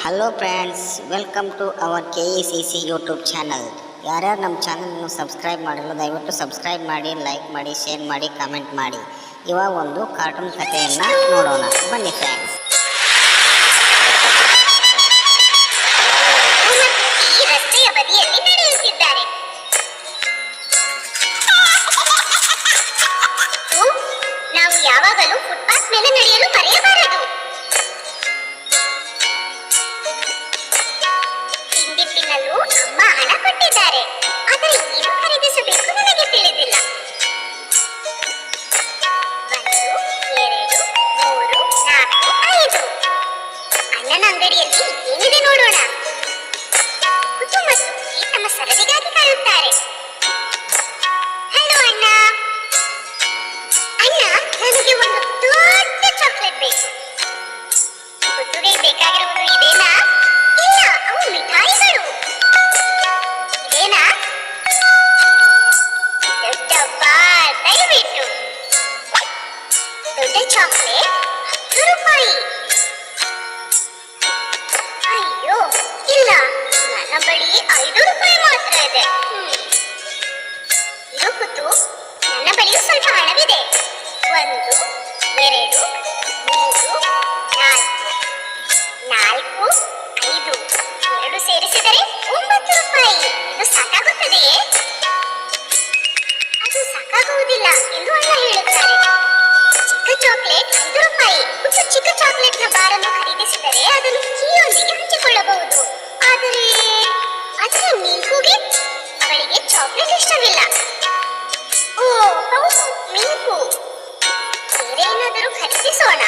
Hello friends, welcome to our KECC YouTube channel. ಯಾರ್ಯಾರು ನಮ್ಮ ಚಾನಲನ್ನು ಸಬ್ಸ್ಕ್ರೈಬ್ ಮಾಡಿಲ್ಲ ದಯವಿಟ್ಟು ಸಬ್ಸ್ಕ್ರೈಬ್ ಮಾಡಿ, ಲೈಕ್ ಮಾಡಿ, ಶೇರ್ ಮಾಡಿ, ಕಮೆಂಟ್ ಮಾಡಿ. ಇವಾಗ ಒಂದು ಕಾರ್ಟೂನ್ ಕಥೆಯನ್ನು ನೋಡೋಣ, ಬನ್ನಿ ಫ್ರೆಂಡ್ಸ್. ಯಾವಾಗಲೂ ಫುಟ್ಪಾತ್ ಮೇಲೆ ನಡೆಯಲು ಮರೆಯಬಾರದು. ತಿಂಡಿ ತಿನ್ನಲು ಅಮ್ಮ ಹಣ ಕೊಟ್ಟಿದ್ದಾರೆ, ಆದರೆ ಏನು ಖರೀದಿಸಬೇಕು ನನಗೆ ತಿಳಿದಿಲ್ಲ. 1, 2, 3, 4, 5 ಅಣ್ಣನ ಅಂಗಡಿಯಲ್ಲಿ ಏನಿದೆ ನೋಡೋಣ. ಕುತು ಮತ್ತು ನಮ್ಮ ಸರದಿಗಾಗಿ ಕಾಯುತ್ತಾರೆ. ಹಲೋ ಅಣ್ಣ. ಅಣ್ಣ, ನನಗೆ ಒಂದು ದೊಡ್ಡ ಚಾಕ್ಲೇಟ್ ಬೇಕು. ಕುತ್ತುಗೆ ಬೇಕಾಗಿರುವುದು ಇದೇನಾ? ಇಲ್ಲ, ಅವು ಮಿಠಾಯಿಗಳು. ಇದೇನಾ? ದೊಡ್ಡ ಬಾರ್, ದಯವಿಟ್ಟು. ದೊಡ್ಡ ಚಾಕ್ಲೇಟ್ 10 ರೂಪಾಯಿ. ಅಯ್ಯೋ ಇಲ್ಲ, ನನ್ನ ಬಳಿ 5 ರೂಪಾಯಿ ಮಾತ್ರ ಇದೆ. ಇದು ಕುತ್ತು, ನನ್ನ ಬಳಿಯೂ ಸ್ವಲ್ಪ ಹಣವಿದೆ. 1, 2, 3, 4, 5 2 ಸೇರಿಸಿದರೆ 9 ರೂಪಾಯಿ. ಇದು ಸಾಕಾಗುತ್ತದೆಯೇ? ಅದು ಸಾಕಾಗುವುದಿಲ್ಲ ಎಂದು ಅಣ್ಣ ಹೇಳುತ್ತಾರೆ. ಚಿಕ್ಕ ಚಾಕ್ಲೇಟ್ 5 ರೂಪಾಯಿ. ಚಿಕ್ಕ ಚಾಕ್ಲೇಟ್ನ ಬಾರನ್ನು ಖರೀದಿಸಿದರೆ ಅದನ್ನು ಕೀಯೊಂದಿಗೆ ಹಂಚಿಕೊಳ್ಳಬಹುದು. ಆದರೆ ಮಿಂಕುಗೆ, ಅವಳಿಗೆ ಚಾಕ್ಲೇಟ್ ಇಷ್ಟವಿಲ್ಲ. ಓ ಹೌದು, ಮಿಂಕು. ಬೇರೆ ಏನಾದರೂ ಖರೀದಿಸೋಣ.